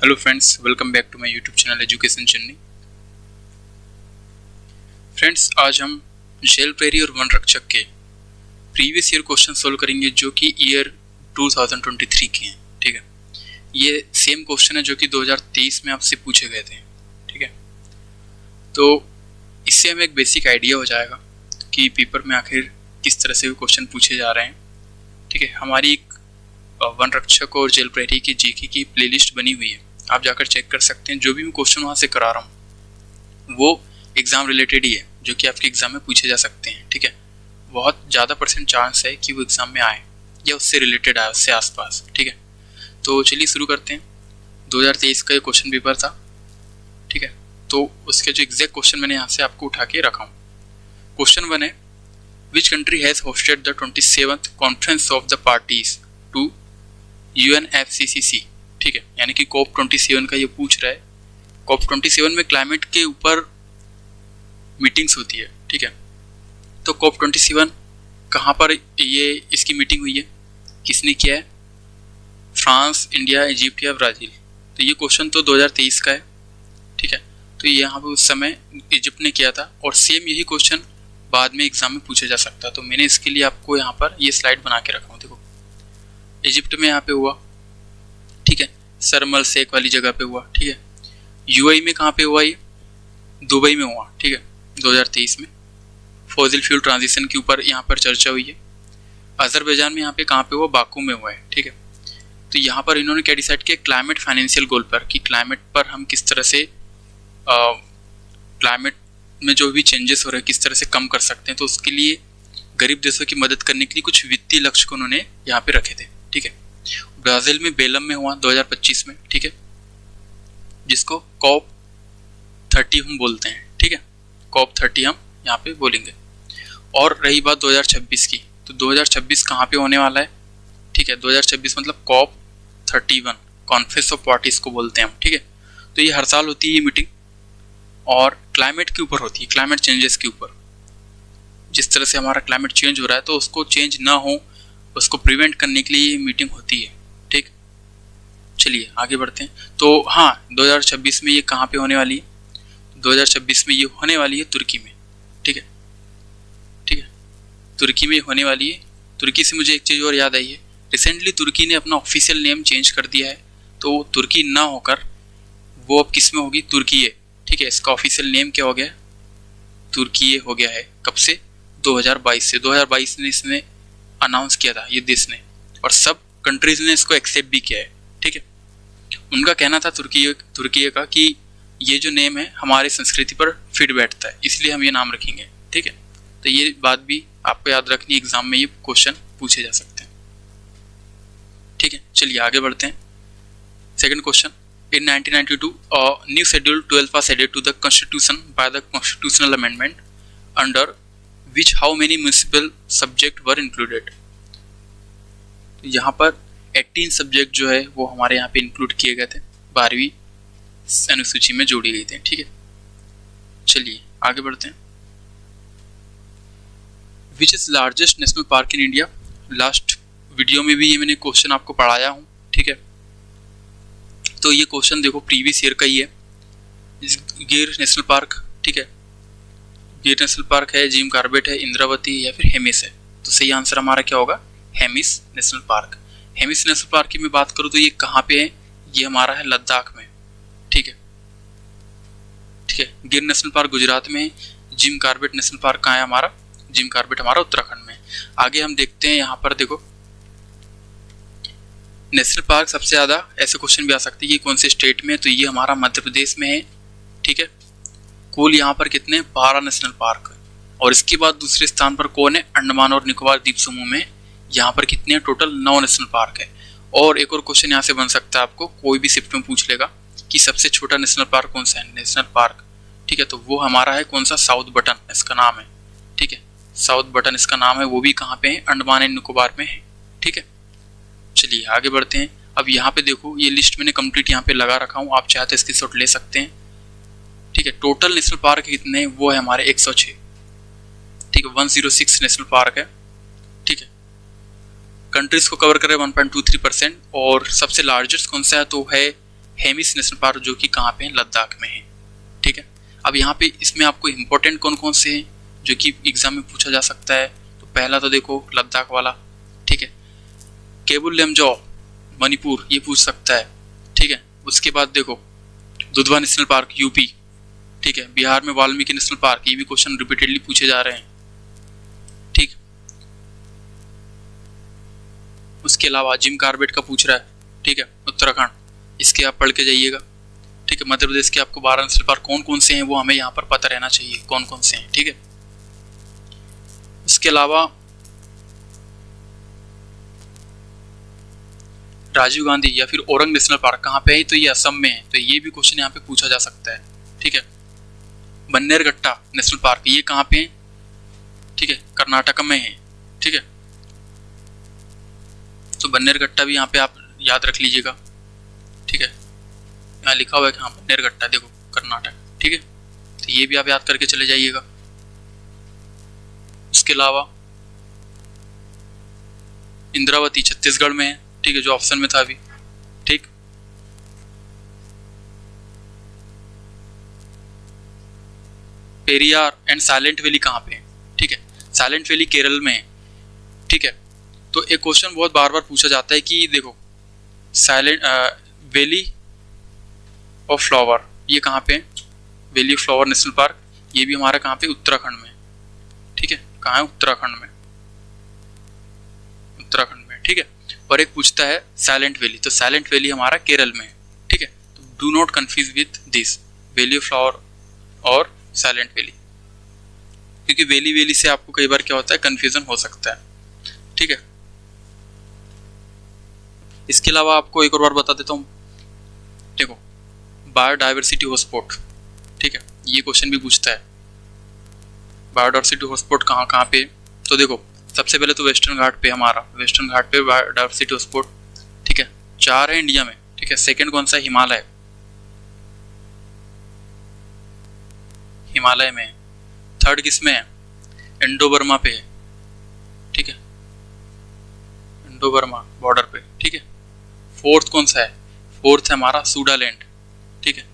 Hello friends, welcome back to my YouTube channel education चन्नी। Friends, आज हम jail prairie और वन रक्षक के प्रीवियस ईयर क्वेश्चन सोल्व करेंगे जो कि ईयर 2023 के हैं। ठीक है, ये सेम क्वेश्चन है जो कि 2023 में आपसे पूछे गए थे। ठीक है, तो इससे हमें एक बेसिक आइडिया हो जाएगा कि पेपर में आखिर किस तरह से क्वेश्चन पूछे जा रहे हैं। ठीक है, हमारी एक वन रक्षक और जेल प्रेरी की जीके की प्लेलिस्ट बनी हुई है, आप जाकर चेक कर सकते हैं। जो भी मैं क्वेश्चन वहाँ से करा रहा हूँ वो एग्ज़ाम रिलेटेड ही है, जो कि आपके एग्ज़ाम में पूछे जा सकते हैं। ठीक है, बहुत ज़्यादा % चांस है कि वो एग्ज़ाम में आए या उससे रिलेटेड आए, उससे आसपास। ठीक है, तो चलिए शुरू करते हैं। 2023 का ये क्वेश्चन पेपर था। ठीक है, तो उसके जो एग्जैक्ट क्वेश्चन मैंने यहाँ से आपको उठा के रखा हूँ। क्वेश्चन 1 है, which country has hosted the 27th conference of the parties to UNFCCC। ठीक है, यानी कि COP 27 का ये पूछ रहा है। COP 27 में क्लाइमेट के ऊपर मीटिंग्स होती है। ठीक है, तो COP 27 कहाँ पर ये इसकी मीटिंग हुई है, किसने किया है? फ्रांस, इंडिया, इजिप्ट या ब्राज़ील? तो ये क्वेश्चन तो 2023 का है। ठीक है, तो यहाँ पे उस समय इजिप्ट ने किया था और सेम यही क्वेश्चन बाद में एग्जाम में पूछा जा सकता है। तो मैंने इसके लिए आपको यहाँ पर ये स्लाइड बना के रखा हूँ। देखो, इजिप्ट में यहाँ पे हुआ। ठीक है, शर्म शेख वाली जगह पे हुआ। ठीक है, यूएई में कहाँ पे हुआ? ये दुबई में हुआ। ठीक है, 2023 में फॉसिल फ्यूल ट्रांजिशन के ऊपर यहाँ पर चर्चा हुई है। अजरबैजान में यहाँ पे कहाँ पे हुआ? बाकू में हुआ है। ठीक है, तो यहाँ पर इन्होंने क्या डिसाइड किया? क्लाइमेट फाइनेंशियल गोल पर, कि क्लाइमेट पर हम किस तरह से क्लाइमेट में जो भी चेंजेस हो रहे हैं किस तरह से कम कर सकते हैं। तो उसके लिए गरीब देशों की मदद करने के लिए कुछ वित्तीय लक्ष्य को उन्होंने यहाँ पे रखे थे। ठीक है, ब्राज़ील में बेलम में हुआ 2025 में। ठीक है, जिसको COP 30 हम बोलते हैं। ठीक है, COP 30 हम यहाँ पे बोलेंगे। और रही बात 2026 की, तो 2026 कहाँ पे होने वाला है? ठीक है, 2026 मतलब COP 31 कॉन्फ्रेंस ऑफ पार्टीज को बोलते हैं हम। ठीक है, तो ये हर साल होती है ये मीटिंग और क्लाइमेट के ऊपर होती है, क्लाइमेट चेंजेस के ऊपर। जिस तरह से हमारा क्लाइमेट चेंज हो रहा है तो उसको चेंज ना हो, उसको प्रिवेंट करने के लिए ये मीटिंग होती है। ठीक, चलिए आगे बढ़ते हैं। तो हाँ, 2026 में ये कहाँ पे होने वाली है? 2026 में ये होने वाली है तुर्की में। ठीक है, ठीक है, तुर्की में होने वाली है। तुर्की से मुझे एक चीज़ और याद आई है, रिसेंटली तुर्की ने अपना ऑफिशियल नेम चेंज कर दिया है। तो तुर्की ना होकर वो अब किस में होगी? तुर्की है। ठीक है, इसका ऑफिशियल नेम क्या हो गया? तुर्की हो गया है। कब से? 2022 से। 2022 में इसने अनाउंस किया था ये देश ने, और सब कंट्रीज ने इसको एक्सेप्ट भी किया है। ठीक है, उनका कहना था तुर्की का कि ये जो नेम है हमारी संस्कृति पर फिट बैठता है, इसलिए हम ये नाम रखेंगे। ठीक है, तो ये बात भी आपको याद रखनी, एग्जाम में ये क्वेश्चन पूछे जा सकते हैं। ठीक है, चलिए आगे बढ़ते हैं। Second question, in 1992 a new schedule 12 was added to the constitution by the constitutional amendment under which how many municipal subject were included? यहाँ पर 18 सब्जेक्ट जो है वो हमारे यहाँ पे इंक्लूड किए गए थे, 12वीं अनुसूची में जोड़ी गई थी। ठीक है, चलिए आगे बढ़ते हैं। Which is largest national park in India? Last video में भी ये मैंने क्वेश्चन आपको पढ़ाया हूँ। ठीक है, तो ये क्वेश्चन देखो प्रीवियस ईयर का ही है। गिर नेशनल पार्क। ठीक है, गिर नेशनल पार्क है, जिम कार्बेट है, इंद्रावती या फिर हेमिस है। तो सही आंसर हमारा क्या होगा? Hemis national park. Hemis national park की मैं बात करूँ तो ये कहाँ पे है? ये हमारा है लद्दाख में। ठीक है, ठीक है, गिर नेशनल पार्क गुजरात में है। जिम कार्बेट नेशनल पार्क कहाँ है हमारा? जिम कार्बेट हमारा उत्तराखंड में। आगे हम देखते हैं, यहाँ पर देखो नेशनल पार्क सबसे ज़्यादा ऐसे क्वेश्चन भी आ सकते हैं कि कौन से स्टेट में, तो ये हमारा मध्य प्रदेश में है। ठीक है, कुल यहाँ पर कितने? 12 नेशनल पार्क। और इसके बाद दूसरे स्थान पर कौन है? अंडमान और निकोबार द्वीप समूह में यहाँ पर कितने? टोटल 9 नेशनल पार्क है। और एक और क्वेश्चन यहाँ से बन सकता है, आपको कोई भी शिफ्ट में पूछ लेगा कि सबसे छोटा नेशनल पार्क कौन सा है? National park. ठीक है, तो वो हमारा है कौन सा? साउथ बटन इसका नाम है। ठीक है, साउथ बटन इसका नाम है, वो भी कहाँ पे है? अंडमान एंड निकोबार में है। ठीक है, चलिए आगे बढ़ते हैं। अब यहाँ पे देखो, ये लिस्ट मैंने कंप्लीट यहाँ पे लगा रखा हूँ, आप चाहे तो स्क्रीनशॉट ले सकते हैं। ठीक है, टोटल नेशनल पार्क कितने? वो है हमारे 106। ठीक है, 106 नेशनल पार्क है। ठीक है, कंट्रीज को कवर कर रहे हैं 1.23%। और सबसे लार्जेस्ट कौन सा है? तो है हेमिस नेशनल पार्क जो कि कहाँ पे है, लद्दाख में है। ठीक है, अब यहाँ पे इसमें आपको इम्पोर्टेंट कौन कौन से हैं जो कि एग्जाम में पूछा जा सकता है। तो पहला तो देखो लद्दाख वाला, ठीक है। केबुल लमजो मणिपुर, ये पूछ सकता है, ठीक है। उसके बाद देखो दुधवा नेशनल पार्क यूपी, ठीक है। बिहार में वाल्मीकि नेशनल पार्क, ये भी क्वेश्चन रिपीटेडली पूछे जा रहे हैं, ठीक। उसके अलावा जिम कार्बेट का पूछ रहा है, ठीक है, उत्तराखंड, इसके आप पढ़ के जाइएगा, ठीक है। मध्य प्रदेश के आपको 12 नेशनल पार्क कौन कौन से हैं वो हमें यहाँ पर पता रहना चाहिए, कौन कौन से हैं, ठीक है। इसके अलावा राजीव गांधी या फिर औरंग नेशनल पार्क कहाँ पे है, तो ये असम में है, तो ये भी क्वेश्चन यहाँ पे पूछा जा सकता है, ठीक है। बन्नेरघट्टा नेशनल पार्क, ये कहाँ पे है, ठीक है, कर्नाटक में है, ठीक है। तो बन्नेरघट्टा भी यहाँ पे आप याद रख लीजिएगा, ठीक है। यहाँ लिखा हुआ है कि हाँ बन्नेरघट्टा, देखो कर्नाटक, ठीक है। तो ये भी आप याद करके चले जाइएगा। उसके अलावा इंद्रावती छत्तीसगढ़ में है, ठीक है, जो ऑप्शन में था अभी, ठीक। पेरियार एंड साइलेंट वैली कहाँ पे है, ठीक है। साइलेंट वैली केरल में है, ठीक है। तो एक क्वेश्चन बहुत बार बार पूछा जाता है कि देखो साइलेंट वैली ऑफ फ्लावर, ये कहाँ पे है, valley of flower national park, ये भी हमारा कहाँ पे, उत्तराखंड में, ठीक है। कहाँ है, उत्तराखंड में, उत्तराखंड में, ठीक है। और एक पूछता है साइलेंट वैली, तो साइलेंट वैली हमारा केरल में है, ठीक है। तो do not confuse with this valley of flower और साइलेंट वैली, क्योंकि वैली वैली से आपको कई बार क्या होता है, कंफ्यूजन हो सकता है, ठीक है। इसके अलावा आपको एक और बार बता देता हूँ, देखो बायोडाइवर्सिटी हॉटस्पॉट, ठीक है, ये क्वेश्चन भी पूछता है बायोडाइवर्सिटी हॉटस्पॉट कहाँ कहाँ पे। तो देखो सबसे पहले तो वेस्टर्न घाट पे, हमारा वेस्टर्न घाट पे बायोडाइवर्सिटी हॉटस्पॉट, ठीक है, 4 है इंडिया में, ठीक है। सेकंड कौन सा है, हिमालय, हिमालय में। थर्ड किस में है, इंडो बर्मा पे है, ठीक है, इंडो बर्मा बॉर्डर पे, ठीक है। फोर्थ कौन सा है, फोर्थ है हमारा सुडालैंड, ठीक है,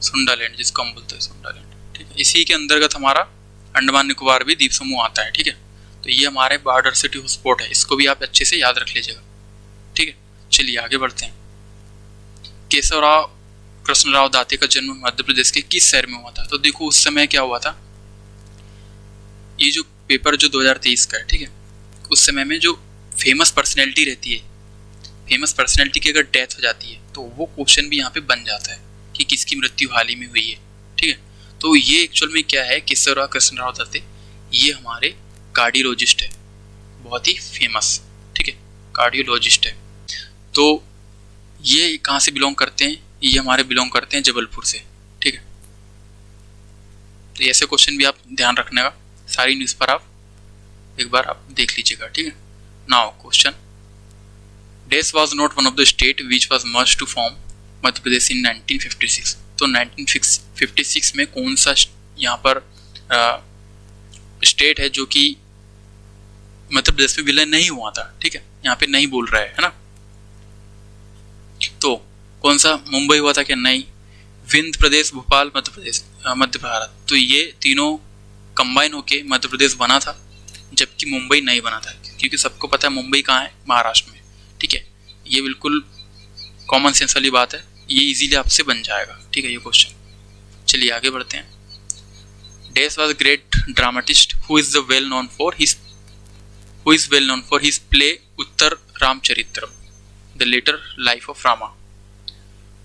सुंडालैंड जिसको हम बोलते हैं सुंडालैंड, ठीक है। इसी के अंतर्गत हमारा अंडमान निकोबार भी द्वीप समूह आता है, ठीक है। तो ये हमारे बायोडाइवर्सिटी हॉटस्पॉट है, इसको भी आप अच्छे से याद रख लीजिएगा, ठीक है। चलिए आगे बढ़ते हैं। केशवराव कृष्णराव दाते का जन्म मध्य प्रदेश के किस शहर में हुआ था। तो देखो उस समय क्या हुआ था, ये जो पेपर जो 2023 का है, ठीक है, उस समय में जो फेमस पर्सनैलिटी रहती है, फेमस पर्सनैलिटी की अगर डेथ हो जाती है तो वो क्वेश्चन भी यहाँ पे बन जाता है कि किसकी मृत्यु हाल ही में हुई है, ठीक है। तो ये एक्चुअल में क्या है, केशवराव कृष्णराव दत्ते, ये हमारे कार्डियोलॉजिस्ट है, बहुत ही फेमस, ठीक है, कार्डियोलॉजिस्ट है। तो ये कहाँ से बिलोंग करते हैं, ये हमारे बिलोंग करते हैं जबलपुर से, ठीक है। तो ऐसे क्वेश्चन भी आप ध्यान रखने का, सारी न्यूज़ पर आप एक बार आप देख लीजिएगा, ठीक है। Now question, dash was not one of the state which was merged to form Madhya Pradesh in 1956। तो 1956 में कौन सा यहाँ पर स्टेट है जो कि मध्य प्रदेश में विलय नहीं हुआ था, ठीक है, यहाँ पे नहीं बोल रहा है ना। तो कौन सा, मुंबई हुआ था क्या, नहीं। विंध्य प्रदेश, भोपाल, मध्य प्रदेश, मध्य भारत, तो ये तीनों कंबाइन होके मध्य प्रदेश बना था, जबकि मुंबई नहीं बना था, क्योंकि सबको पता है मुंबई कहाँ है, महाराष्ट्र में, ठीक है। ये बिल्कुल कॉमन सेंस वाली बात है, ये इजीली आपसे बन जाएगा, ठीक है, ये क्वेश्चन। चलिए आगे बढ़ते हैं। Dash was great dramatist who is well known for his play Uttar Ramcharitra the later life of Rama.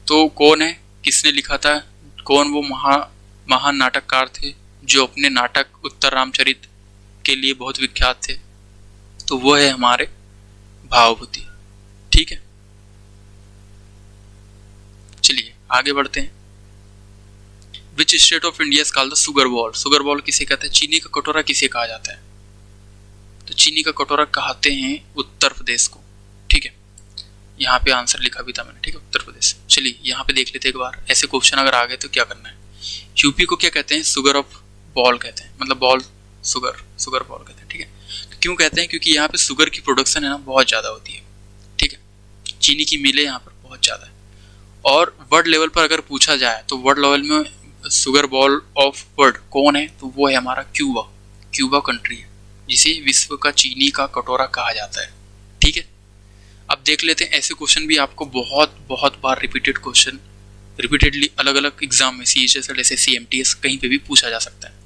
तो कौन है, किसने लिखा था, कौन वो महान नाटककार थे जो अपने नाटक उत्तर रामचरित के लिए बहुत विख्यात थे। तो वो है हमारे भावभूति, ठीक है। चलिए आगे बढ़ते हैं। Which state of India is called the sugar ball. Sugar ball किसे कहते हैं, चीनी का कटोरा किसे कहा जाता है। तो चीनी का कटोरा कहते हैं उत्तर प्रदेश को, ठीक है। यहाँ पे आंसर लिखा भी था मैंने, ठीक है, उत्तर प्रदेश। चलिए यहाँ पे देख लेते हैं एक बार, ऐसे क्वेश्चन अगर आ गए तो क्या करना है। यूपी को क्या कहते हैं, सुगर ऑफ बॉल कहते हैं, मतलब बॉल सुगर बॉल कहते हैं, ठीक है। तो क्यों कहते हैं, क्योंकि यहाँ पे शुगर की प्रोडक्शन है ना बहुत ज़्यादा होती है, ठीक है। चीनी की मिलें यहाँ पर बहुत ज़्यादा है, और वर्ल्ड लेवल पर अगर पूछा जाए तो वर्ल्ड लेवल में शुगर बॉल ऑफ वर्ल्ड कौन है, तो वो है हमारा क्यूबा। क्यूबा कंट्री है जिसे विश्व का चीनी का कटोरा कहा जाता है। ठीक है, अब देख लेते हैं ऐसे क्वेश्चन भी आपको बहुत बहुत बार रिपीटेड क्वेश्चन रिपीटेडली अलग अलग एग्जाम में CHSL SSC MTS कहीं पे भी पूछा जा सकता है।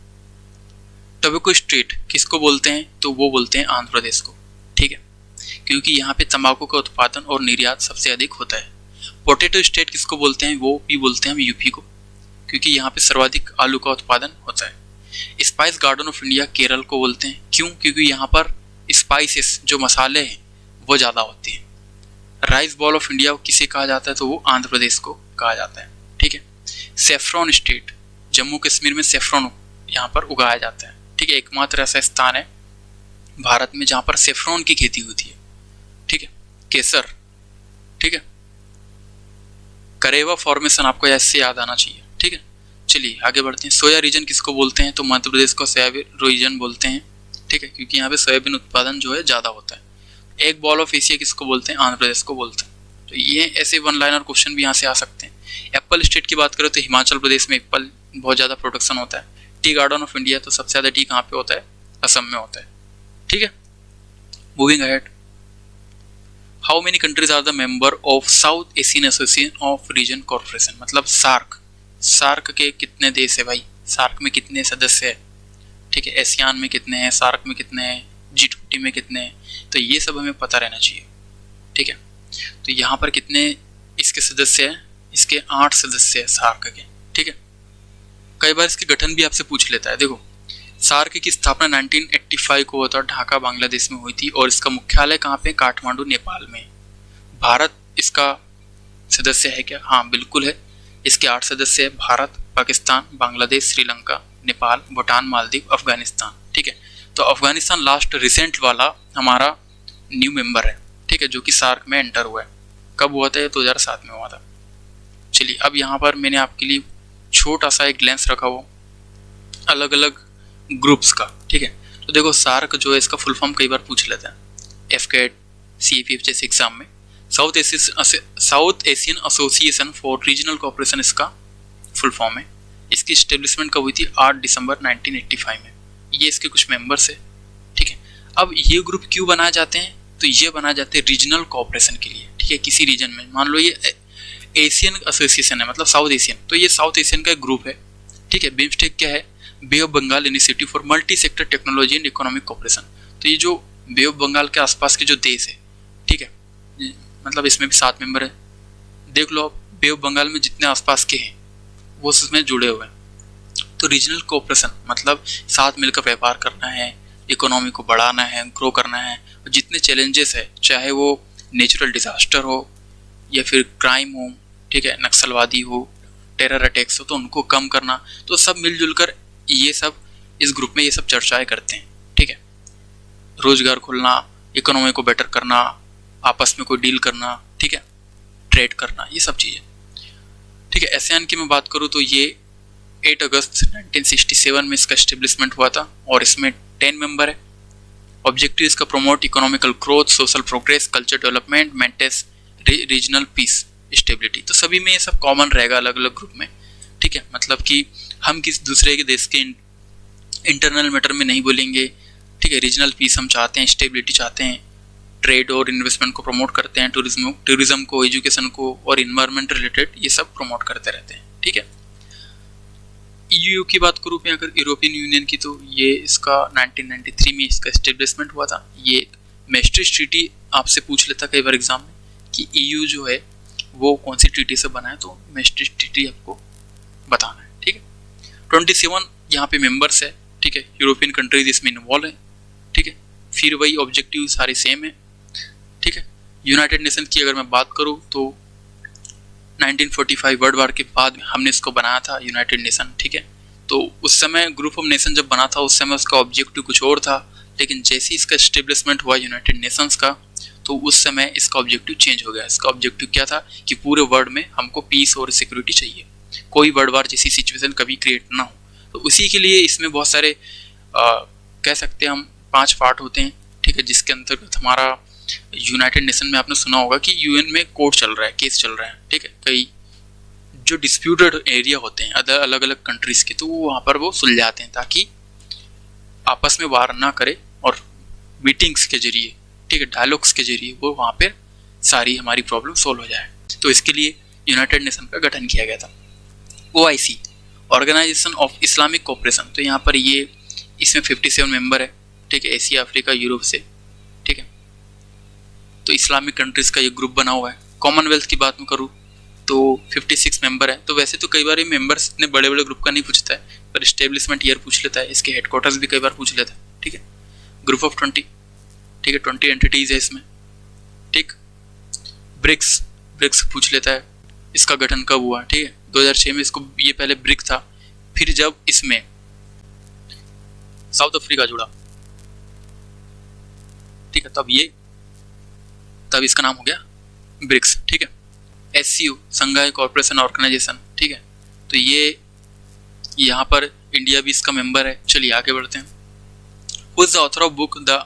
टोबैको स्टेट किसको बोलते हैं, तो वो बोलते हैं आंध्र प्रदेश को। ठीक है, क्योंकि यहाँ पे तंबाकू का उत्पादन और निर्यात सबसे अधिक होता है। पोटैटो स्टेट किसको बोलते हैं, वो भी बोलते हैं हम यूपी को, क्योंकि यहाँ पे सर्वाधिक आलू का उत्पादन होता है। Spice garden of India Kerala को बोलते हैं, क्यों, क्योंकि यहाँ पर स्पाइसेस जो मसाले हैं वो ज़्यादा होते हैं। राइस बॉल ऑफ इंडिया किसे कहा जाता है, तो वो आंध्र प्रदेश को कहा जाता है। ठीक है, सेफ्रॉन स्टेट जम्मू कश्मीर में सेफ्रॉन यहाँ पर उगाया जाता है। ठीक है, एकमात्र ऐसा स्थान है भारत में जहाँ पर सेफ्रॉन की खेती होती है। ठीक है, केसर। ठीक है, करेवा फॉर्मेशन आपको ऐसे याद आना चाहिए। ठीक है, चलिए आगे बढ़ते हैं। सोया रीजन किसको बोलते हैं, तो मध्य प्रदेश को सोयाबीन रीजन बोलते हैं। ठीक है, क्योंकि यहाँ पे सोयाबीन उत्पादन जो है ज़्यादा होता है। एक बॉल ऑफ एशिया किसको बोलते हैं, आंध्र प्रदेश को बोलते हैं। तो ये ऐसे वन लाइनर क्वेश्चन भी यहाँ से आ सकते हैं। एप्पल स्टेट की बात करें तो हिमाचल प्रदेश में एप्पल बहुत ज़्यादा प्रोडक्शन होता है। टी गार्डन ऑफ इंडिया, तो सबसे ज़्यादा टी कहाँ पे होता है, असम में होता है। ठीक है, moving ahead. How many countries are the member of South Asian association of region corporation, मतलब सार्क। सार्क के कितने देश है भाई, सार्क में कितने सदस्य है। ठीक है, एशियान में कितने हैं, सार्क में कितने हैं, G20 में कितने हैं, तो ये सब हमें पता रहना चाहिए। ठीक है, तो यहाँ पर कितने इसके सदस्य हैं, इसके 8 सदस्य हैं सार्क के। ठीक है, कई बार इसके गठन भी आपसे पूछ लेता है। देखो, सार्क की स्थापना 1985 को हुआ था, ढाका बांग्लादेश में हुई थी, और इसका मुख्यालय कहाँ पे, काठमांडू नेपाल में। भारत इसका सदस्य है क्या, हाँ बिल्कुल है। इसके 8 सदस्य है, भारत, पाकिस्तान, बांग्लादेश, श्रीलंका, नेपाल, भूटान, मालदीव, अफगानिस्तान। ठीक है, तो अफगानिस्तान लास्ट रिसेंट वाला हमारा न्यू मेंबर है। ठीक है, जो कि सार्क में एंटर हुआ है। कब हुआ था, ये 2007 में हुआ था। चलिए, अब यहाँ पर मैंने आपके लिए छोटा सा एक ग्लैंस रखा हो अलग अलग ग्रुप्स का। ठीक है, तो देखो सार्क जो है इसका फुल फॉर्म कई बार पूछ लेते हैं FCAT CAPF जैसे एग्जाम में। South Asian association for regional cooperation इसका फुल फॉर्म है। इसकी इस्टेब्लिशमेंट कब हुई थी, 8 दिसंबर 1985 में। ये इसके कुछ मेंबर्स है। ठीक है, अब ये ग्रुप क्यों बनाए जाते हैं, तो ये बनाए जाते हैं रीजनल कोऑपरेशन के लिए। ठीक है, किसी रीजन में मान लो ये एशियन एसोसिएशन है, मतलब साउथ एशियन, तो ये साउथ एशियन का एक ग्रुप है। ठीक है, बिम्स्टेक क्या है, Bay of Bengal initiative for multi sector technology and economic cooperation. तो ये जो बे ऑफ बंगाल के आसपास के जो देश है, ठीक है, मतलब इसमें भी 7 मेंबर है। देख लो आप, बे ऑफ बंगाल में जितने आसपास के हैं वो उसमें जुड़े हुए हैं। तो रीजनल कोऑपरेशन मतलब साथ मिलकर व्यापार करना है, इकोनॉमी को बढ़ाना है, ग्रो करना है। और जितने चैलेंजेस है, चाहे वो नेचुरल डिजास्टर हो या फिर क्राइम हो, ठीक है, नक्सलवादी हो, टेरर अटैक्स हो, तो उनको कम करना, तो सब मिलजुल कर ये सब इस ग्रुप में ये सब चर्चाएं करते हैं। ठीक है, रोजगार खोलना, इकोनॉमी को बेटर करना, आपस में कोई डील करना, ठीक है, ट्रेड करना, ये सब चीज़ें। ठीक है, ASEAN की मैं बात करूँ तो ये 8 अगस्त 1967 में इसका एस्टेब्लिशमेंट हुआ था और इसमें 10 मेंबर है। ऑब्जेक्टिव इसका promote economical growth, social progress, culture development, maintains regional peace, stability. तो सभी में ये सब कॉमन रहेगा अलग अलग ग्रुप में। ठीक है, मतलब कि हम किसी दूसरे के देश के इंटरनल मैटर में नहीं बोलेंगे। ठीक है, रीजनल पीस हम चाहते हैं, स्टेबिलिटी चाहते हैं, ट्रेड और इन्वेस्टमेंट को प्रमोट करते हैं, टूरिज्म को, एजुकेशन को और इन्वायरमेंट रिलेटेड ये सब प्रमोट करते रहते हैं। ठीक है, EU की बात करूँ मैं अगर यूरोपियन यूनियन की, तो ये इसका 1993 में इसका एस्टेब्लिशमेंट हुआ था। ये मैस्ट्रिक्ट ट्रीटी आपसे पूछ लेता कई बार एग्जाम में कि EU जो है वो कौन सी ट्रीटी से बना है, तो मैस्ट्रिक्ट ट्रीटी आपको बताना है। ठीक है, 27 यहाँ पे मेंबर्स है। ठीक है, यूरोपियन कंट्रीज इसमें इन्वॉल्व है। ठीक है, फिर वही ऑब्जेक्टिव सारे सेम है। ठीक है, यूनाइटेड नेशन की अगर मैं बात करूँ तो 1945 वर्ल्ड वार के बाद हमने इसको बनाया था यूनाइटेड नेशन। ठीक है, तो उस समय ग्रुप ऑफ नेशन जब बना था उस समय उसका ऑब्जेक्टिव कुछ और था, लेकिन जैसे ही इसका एस्टेब्लिशमेंट हुआ यूनाइटेड नेशंस का, तो उस समय इसका ऑब्जेक्टिव चेंज हो गया। इसका ऑब्जेक्टिव क्या था कि पूरे वर्ल्ड में हमको पीस और सिक्योरिटी चाहिए, कोई वर्ल्ड वार जैसी सिचुएशन कभी क्रिएट ना हो। तो उसी के लिए इसमें बहुत सारे कह सकते हैं हम 5 पार्ट होते हैं। ठीक है, जिसके अंतर्गत हमारा यूनाइटेड नेशन में आपने सुना होगा कि UN में कोर्ट चल रहा है, केस चल रहा है। ठीक है, कई जो डिस्प्यूटेड एरिया होते हैं अलग अलग कंट्रीज़ के, तो वो वहाँ पर वो सुलझाते हैं ताकि आपस में वार ना करे, और मीटिंग्स के जरिए, ठीक है, डायलॉग्स के जरिए वो वहाँ पर सारी हमारी प्रॉब्लम सोल्व हो जाए। तो इसके लिए यूनाइटेड नेशन का गठन किया गया था। OIC, organisation of Islamic cooperation, तो यहाँ पर ये इसमें 57 मेंबर है, ठीक है, एशिया, अफ्रीका, यूरोप से, ठीक है। तो इस्लामिक कंट्रीज़ का ये ग्रुप बना हुआ है। कॉमनवेल्थ की बात में करूँ तो 56 मेंबर है। तो वैसे तो कई बार ये मेंबर्स इतने बड़े बड़े ग्रुप का नहीं पूछता है, पर इस्टेब्लिशमेंट ईयर पूछ लेता है, इसके हेडक्वार्टर्स भी कई बार पूछ लेता है, ठीक है। ग्रुप ऑफ 20, ठीक है, 20 एंटिटीज़ है इसमें, ठीक। ब्रिक्स पूछ लेता है, इसका गठन कब हुआ, ठीक है, 2006 में इसको, ये पहले ब्रिक था, फिर जब इसमें साउथ अफ्रीका जुड़ा, ठीक है, तब इसका नाम हो गया ब्रिक्स, ठीक है। SCO, संघाई कॉर्पोरेशन ऑर्गेनाइजेशन, ठीक है, तो ये यहाँ पर इंडिया भी इसका मेंबर है। चलिए आगे बढ़ते हैं। Who is the author of book the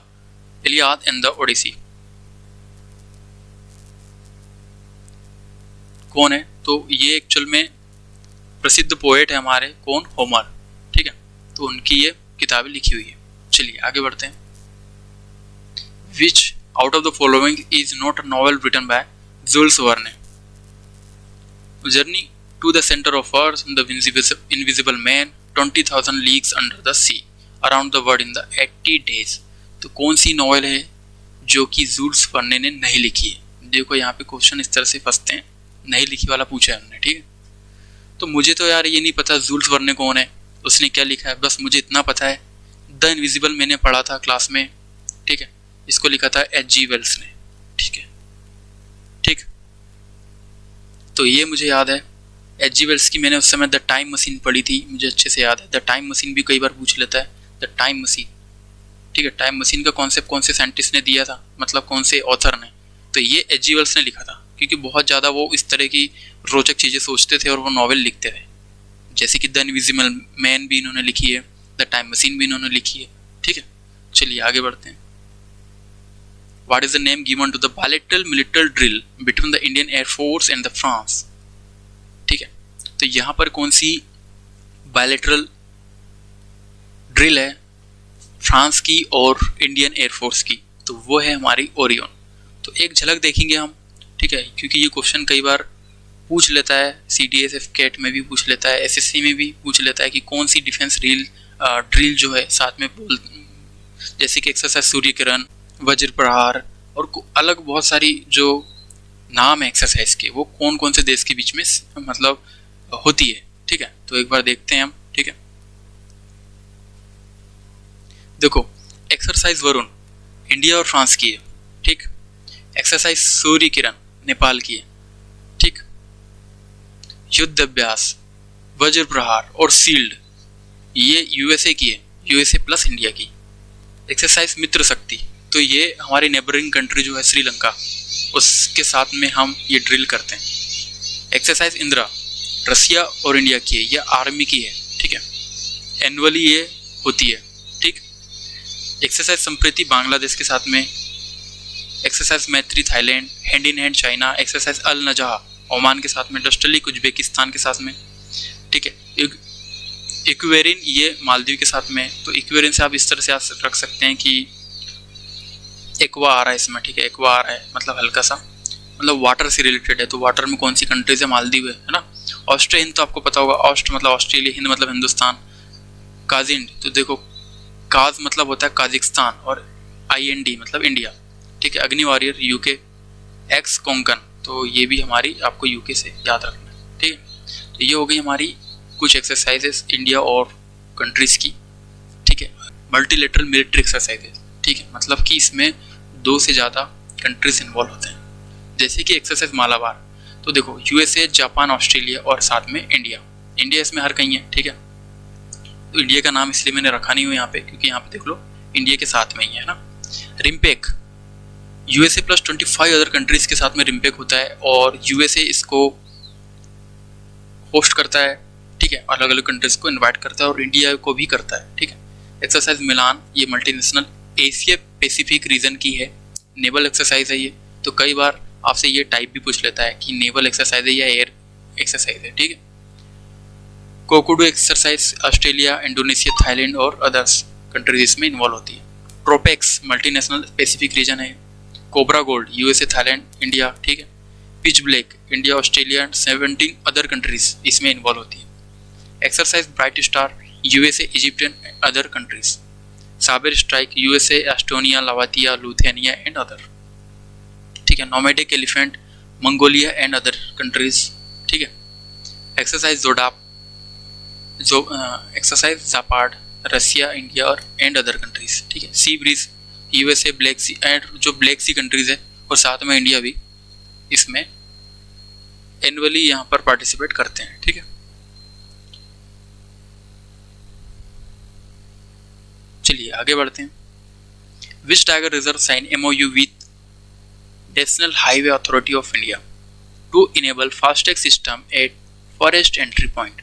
Iliad and the Odyssey, कौन है? तो ये एक्चुअल में प्रसिद्ध पोएट है हमारे, कौन? होमर, ठीक है। तो उनकी ये किताबें लिखी हुई है। चलिए आगे बढ़ते हैं। Which out of the following is not a novel written by Jules Verne? Journey to the centre of earth, the invisible man, 20,000 leagues under the sea, around the world in the 80 days. तो कौन सी novel है जो कि Joule's Verne ने नहीं लिखी है? देखो यहाँ पे क्वेश्चन इस तरह से फंसते हैं, नहीं लिखी वाला पूछा है हमने, ठीक है। तो मुझे तो यार ये नहीं पता जुल्स वर्ने कौन है, उसने क्या लिखा है, बस मुझे इतना पता है द इनविजिबल मैंने पढ़ा था क्लास में, ठीक है, इसको लिखा था H.G. वेल्स ने, ठीक है, ठीक। तो ये मुझे याद है, H.G. वेल्स की मैंने उस समय द टाइम मशीन पढ़ी थी, मुझे अच्छे से याद है। द टाइम मशीन भी कई बार पूछ लेता है, द टाइम मशीन, ठीक है। टाइम मशीन का कॉन्सेप्ट कौन से साइंटिस्ट ने दिया था, मतलब कौन से ऑथर ने? तो ये H.G. वेल्स ने लिखा था, क्योंकि बहुत ज़्यादा वो इस तरह की रोचक चीज़ें सोचते थे और वो नॉवेल लिखते थे, जैसे कि द इनविजिबल मैन भी इन्होंने लिखी है, द टाइम मशीन भी इन्होंने लिखी है, ठीक है। चलिए आगे बढ़ते हैं। What is the name given to the bilateral military drill between the Indian Air Force and the France? ठीक है, तो यहाँ पर कौन सी बायलैटरल ड्रिल है फ्रांस की और इंडियन एयरफोर्स की? तो वो है हमारी ओरियन। तो एक झलक देखेंगे हम, ठीक है, क्योंकि ये क्वेश्चन कई बार पूछ लेता है, CDSF कैट में भी पूछ लेता है, SSC में भी पूछ लेता है कि कौन सी डिफेंस ड्रिल जो है साथ में जैसे कि एक्सरसाइज सूर्य किरण, वज्र प्रहार और अलग बहुत सारी जो नाम है एक्सरसाइज के, वो कौन कौन से देश के बीच में मतलब होती है, ठीक है। तो एक बार देखते हैं हम, ठीक है। देखो, एक्सरसाइज वरुण इंडिया और फ्रांस की है, ठीक। एक्सरसाइज सूर्य किरण नेपाल की है, ठीक। युद्ध अभ्यास, वज्र प्रहार और सील्ड ये USA की है, USA प्लस इंडिया की। एक्सरसाइज मित्र शक्ति, तो ये हमारी नेबरिंग कंट्री जो है श्रीलंका, उसके साथ में हम ये ड्रिल करते हैं। एक्सरसाइज इंदिरा रसिया और इंडिया की है, ये आर्मी की है, ठीक है, एनुअली ये होती है, ठीक। एक्सरसाइज संप्रीति बांग्लादेश के साथ में, exercise Maitri Thailand, hand in hand China, exercise Al Najah Oman के साथ में, डस्टलिक उज्बेकिस्तान के साथ में, ठीक है। इक्वेरिन ये मालदीव के साथ में। तो इक्वेरिन से आप इस तरह से रख सकते हैं कि एक्वा आ रहा है इसमें, ठीक है, एक्वा आ रहा है मतलब हल्का सा, मतलब वाटर से रिलेटेड है। तो वाटर में कौन सी कंट्रीज है? मालदीव है ना। ऑस्ट्रे हिंद तो आपको पता होगा, ऑस्ट मतलब ऑस्ट्रेलिया, हिंद मतलब हिंदुस्तान, काजिंड तो देखो काज मतलब होता है काजिकिस्तान और IND मतलब इंडिया, ठीक है। अग्नि वॉरियर UK, एक्स कोंकण तो ये भी हमारी आपको UK से याद रखना है, ठीक है। तो ये हो गई हमारी कुछ एक्सरसाइजेस इंडिया और कंट्रीज की, ठीक है। मल्टीलेटरल मिलिट्री एक्सरसाइजेस, ठीक है, मतलब कि इसमें 2 से ज़्यादा कंट्रीज इन्वॉल्व होते हैं, जैसे कि एक्सरसाइज मालाबार। तो देखो USA, जापान, ऑस्ट्रेलिया और साथ में इंडिया। इंडिया इसमें हर कहीं है, ठीक है। तो इंडिया का नाम इसलिए मैंने रखा नहीं हो यहाँ पे, क्योंकि यहाँ पे देख लो इंडिया के साथ में ही है ना। रिम्पेक USA प्लस 25 अदर कंट्रीज के साथ में रिम्पेक होता है और USA इसको होस्ट करता है, ठीक है, अलग अलग कंट्रीज को इनवाइट करता है और इंडिया को भी करता है, ठीक है। एक्सरसाइज मिलान ये मल्टीनेशनल एशिया पैसिफिक रीजन की है, नेवल एक्सरसाइज है ये। तो कई बार आपसे ये टाइप भी पूछ लेता है कि नेवल एक्सरसाइज है या एक्सरसाइज है, ठीक है। Kakadu exercise Australia, Indonesia, Thailand और अदर्स कंट्रीज इसमें इन्वॉल्व होती है। ट्रोपेक्स मल्टीनेशनल स्पेसिफिक रीजन है। Cobra Gold USA, Thailand, India, ठीक है। Pitch Black India, Australia and 17 other countries इसमें इन्वॉल्व होती है। Exercise Bright Star USA, Egypt and other countries. Saber Strike USA, Estonia, Latvia, Lithuania and other, ठीक है। Nomadic elephant Mongolia and other countries, ठीक है। Exercise जोडाप exercise जापाड रसिया, India और and other countries, ठीक है। Sea breeze USA, Black Sea and जो Black Sea countries है और साथ में इंडिया भी इसमें एनुअली यहाँ पर पार्टिसिपेट करते हैं, ठीक है। चलिए आगे बढ़ते हैं। Which tiger reserve sign MOU with National Highway Authority of India to enable FASTag system at forest entry point.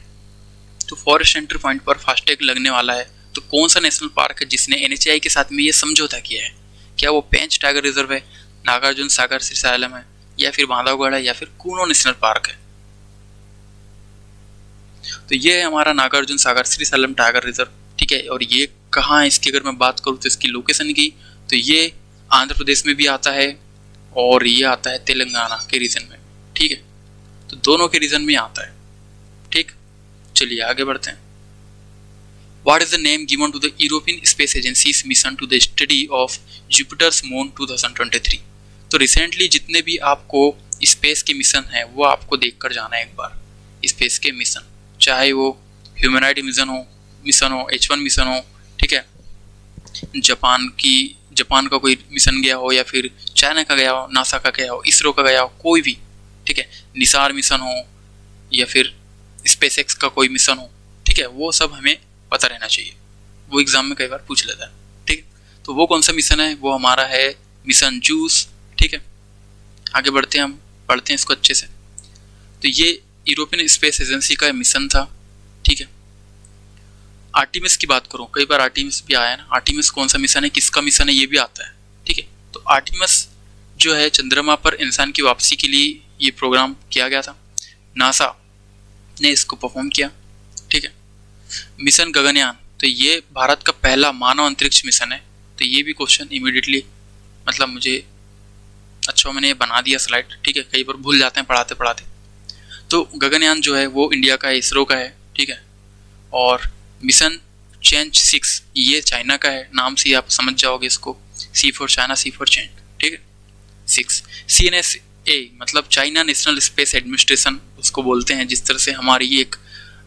तो फॉरेस्ट एंट्री पॉइंट पर फास्टैग लगने वाला है, तो कौन सा नेशनल पार्क है जिसने एनएचएआई के साथ में ये समझौता किया है? क्या वो पेंच टाइगर रिजर्व है, नागार्जुन सागर श्रीशैलम है, या फिर बांधवगढ़ है, या फिर कूनो नेशनल पार्क है? तो ये है हमारा नागार्जुन सागर श्रीशैलम टाइगर रिजर्व, ठीक है। और ये कहाँ है इसकी अगर मैं बात करूँ तो इसकी लोकेशन की, तो ये आंध्र प्रदेश में भी आता है और ये आता है तेलंगाना के रीजन में, ठीक है। तो दोनों के रीजन में आता है, ठीक। चलिए आगे बढ़ते हैं। What is the name given to the European Space Agency's mission to the study of Jupiter's moon 2023? तो रिसेंटली जितने भी आपको स्पेस के मिशन हैं वो आपको देखकर जाना है एक बार। स्पेस के मिशन, चाहे वो ह्यूमैनिटी मिशन हो, H1 मिशन हो, ठीक है, जापान का कोई मिशन गया हो, या फिर चाइना का गया हो, नासा का गया हो, इसरो का गया हो, कोई भी, ठीक है, निसार मिशन हो या फिर स्पेस एक्स का कोई मिशन हो, ठीक है, वो सब हमें पता रहना चाहिए, वो एग्जाम में कई बार पूछ लेता है, ठीक है। तो वो कौन सा मिशन है? वो हमारा है मिशन जूस, ठीक है। आगे बढ़ते हैं, हम पढ़ते हैं इसको अच्छे से। तो ये यूरोपियन स्पेस एजेंसी का मिशन था, ठीक है। आर्टिमिस की बात करूं, कई बार आर्टिमिस भी आया है ना। आर्टिमिस कौन सा मिशन है, किसका मिशन है, ये भी आता है, ठीक है। तो आर्टिमिस जो है चंद्रमा पर इंसान की वापसी के लिए ये प्रोग्राम किया गया था, नासा ने इसको परफॉर्म किया, ठीक है। मिशन गगनयान, तो ये भारत का पहला मानव अंतरिक्ष मिशन है। तो ये भी क्वेश्चन इमीडिएटली, मतलब मुझे अच्छा मैंने ये बना दिया स्लाइड, ठीक है, कई बार भूल जाते हैं पढ़ाते पढ़ाते। तो गगनयान जो है वो इंडिया का है, इसरो का है, ठीक है। और मिशन चेंज 6 ये चाइना का है, नाम से आप समझ जाओगे इसको, C for China, C for change, ठीक है। 6 CNSA मतलब चाइना नेशनल स्पेस एडमिनिस्ट्रेशन उसको बोलते हैं। जिस तरह से हमारी ये एक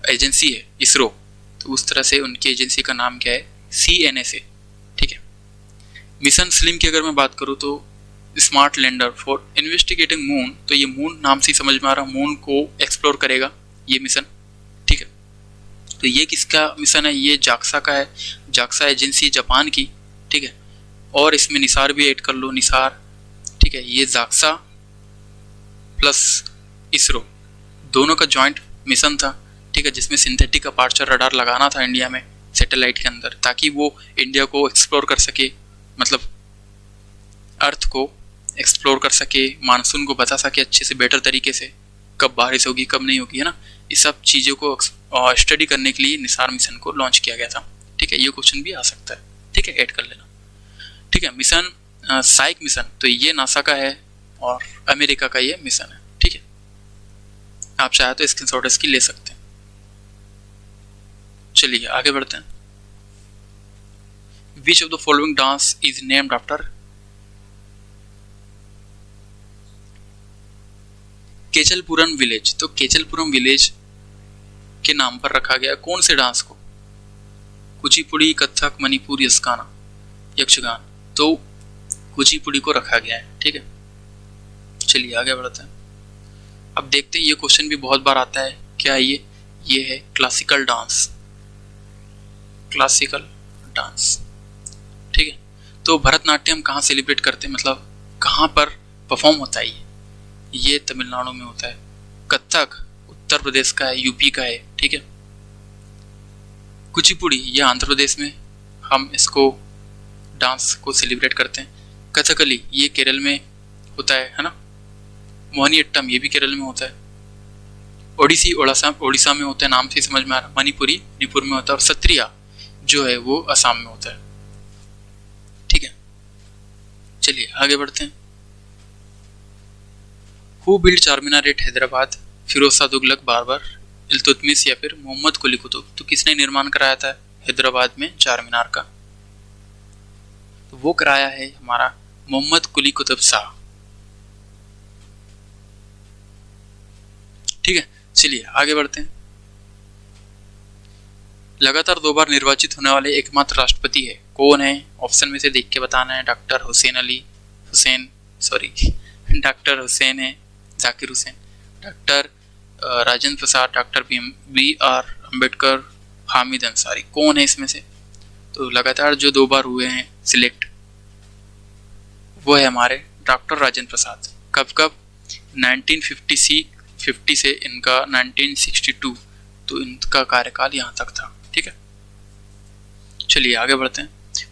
एजेंसी है इसरो, तो उस तरह से उनकी एजेंसी का नाम क्या है, CNSA, ठीक है। मिशन स्लिम की अगर मैं बात करूँ तो smart lander for investigating moon, तो ये मून नाम से समझ में आ रहा, मून को एक्सप्लोर करेगा ये मिशन, ठीक है। तो ये किसका मिशन है? ये जाक्सा का है, जाक्सा एजेंसी जापान की, ठीक है। और इसमें निसार भी ऐड कर लो, निसार, ठीक है। ये जाक्सा प्लस इसरो दोनों का जॉइंट मिशन था, ठीक है, जिसमें सिंथेटिक अपर्चर रडार लगाना था इंडिया में सैटेलाइट के अंदर, ताकि वो इंडिया को एक्सप्लोर कर सके, मतलब अर्थ को एक्सप्लोर कर सके, मानसून को बता सके अच्छे से, बेटर तरीके से, कब बारिश होगी कब नहीं होगी, है ना। इस सब चीज़ों को स्टडी करने के लिए निसार मिशन को लॉन्च किया गया था, ठीक है। ये क्वेश्चन भी आ सकता है, ठीक है, ऐड कर लेना, ठीक है। मिशन साइक मिशन, तो ये नासा का है और अमेरिका का ये मिशन है, ठीक है। आप चाहे तो स्क्रीनशॉट इसकी ले सकते हैं। चलिए आगे बढ़ते हैं। Which of the following dance is named after Kuchelapuram village? तो केचलपुरम विलेज के नाम पर रखा गया कौन से डांस को? कुचिपुड़ी, कथक, मणिपुर, यक्षगान। तो कुचिपुड़ी को रखा गया है, ठीक है। चलिए आगे बढ़ते हैं। अब देखते हैं, ये क्वेश्चन भी बहुत बार आता है, क्या है ये है क्लासिकल डांस, क्लासिकल डांस, ठीक है। तो भरतनाट्यम कहाँ सेलिब्रेट करते हैं, मतलब कहाँ पर परफॉर्म होता है ये तमिलनाडु में होता है। कथक उत्तर प्रदेश का है, यूपी का है, ठीक है। कुचिपुड़ी ये आंध्र प्रदेश में हम इसको डांस को सेलिब्रेट करते हैं। कथकली ये केरल में होता है ना। मोहिनीअट्टम ये भी केरल में होता है। ओडिसी उड़ीसा में होता है, नाम से समझ में आ रहा है। मणिपुरी मणिपुर में होता है, और सत्रिया जो है वो असम में होता है। ठीक है, चलिए आगे बढ़ते हैं। Who build Charminar at Hyderabad? Firoz Shah Tughlaq, Babur, Iltutmish या फिर मोहम्मद कुली कुतुब? तो किसने निर्माण कराया था हैदराबाद में चारमीनार का? तो वो कराया है हमारा मोहम्मद कुली कुतुब शाह। ठीक है, चलिए आगे बढ़ते हैं। लगातार 2 बार निर्वाचित होने वाले एकमात्र राष्ट्रपति है, कौन है? ऑप्शन में से देख के बताना है। डॉक्टर हुसैन है, Zakir Hussain, doctor Rajendra Prasad, doctor B R Ambedkar, Hamid Ansari, कौन है इसमें से? तो लगातार जो 2 बार हुए हैं सिलेक्ट, वो है हमारे डॉक्टर राजेंद्र प्रसाद। कब 1950 से इनका 1962, तो इनका कार्यकाल यहाँ तक था। ठीक है, चलिए आगे बढ़ते हैं।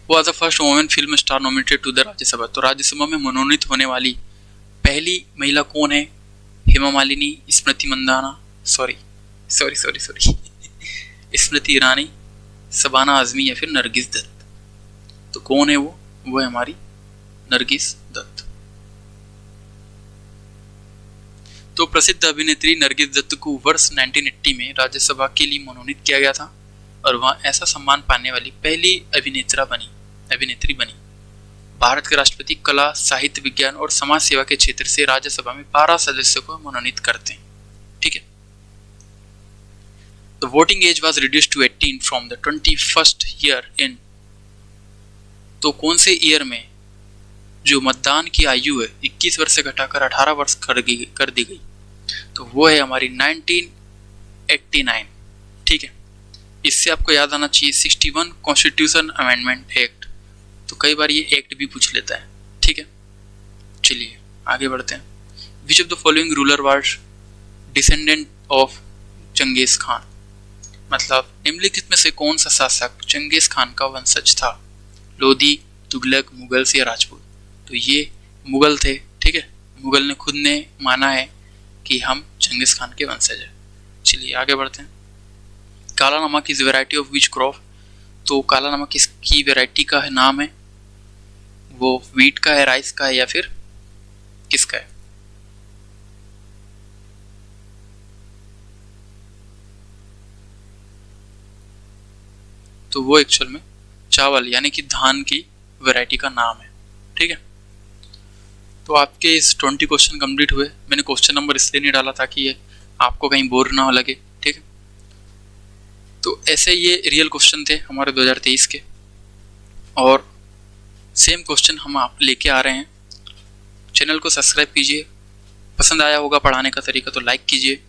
वो आज the first women film star nominated to the Rajya Sabha? तो राज्यसभा में मनोनीत होने वाली पहली महिला कौन है? हेमा मालिनी, स्मृति मंदाना, सॉरी स्मृति ईरानी, शबाना आजमी या फिर नरगिस दत्त? तो कौन है वो है हमारी नरगिस दत्त। तो प्रसिद्ध अभिनेत्री नरगिस दत्त को वर्ष 1980 में राज्यसभा के लिए मनोनीत किया गया था, और वह ऐसा सम्मान पाने वाली पहली अभिनेत्री बनी। भारत के राष्ट्रपति कला, साहित्य, विज्ञान और समाज सेवा के क्षेत्र से राज्यसभा में 12 सदस्यों को मनोनीत करते हैं। ठीक है, the voting age was reduced to 18 from the 21st year in? तो कौन से ईयर में जो मतदान की आयु है 21 वर्ष से घटाकर 18 वर्ष कर दी गई? तो वो है हमारी 1989। ठीक है, इससे आपको याद आना चाहिए 61 कॉन्स्टिट्यूशन अमेंडमेंट एक्ट। तो कई बार ये एक्ट भी पूछ लेता है। ठीक है, चलिए आगे बढ़ते हैं। Which of the following ruler was descendant of Genghis Khan? मतलब निम्नलिखित में से कौन सा शासक चंगेज खान का वंशज था? लोधी, तुगलक, मुगल या राजपूत? तो ये मुगल थे। ठीक है, मुगल ने खुद ने माना है कि हम चंगेज खान के वंशज हैं। चलिए आगे बढ़ते हैं। काला नमक is variety of which crop? तो काला नमक इसकी वेराइटी का है नाम है, वो व्हीट का है, राइस का है या फिर किसका है? तो वो एक्चुअल में चावल यानी कि धान की वैरायटी का नाम है। ठीक है, तो आपके इस 20 क्वेश्चन कंप्लीट हुए। मैंने क्वेश्चन नंबर इसलिए नहीं डाला ताकि ये आपको कहीं बोर ना लगे। ठीक है, तो ऐसे ये रियल क्वेश्चन थे हमारे 2023 के, और सेम क्वेश्चन हम आप लेके आ रहे हैं। चैनल को सब्सक्राइब कीजिए, पसंद आया होगा पढ़ाने का तरीका तो लाइक कीजिए।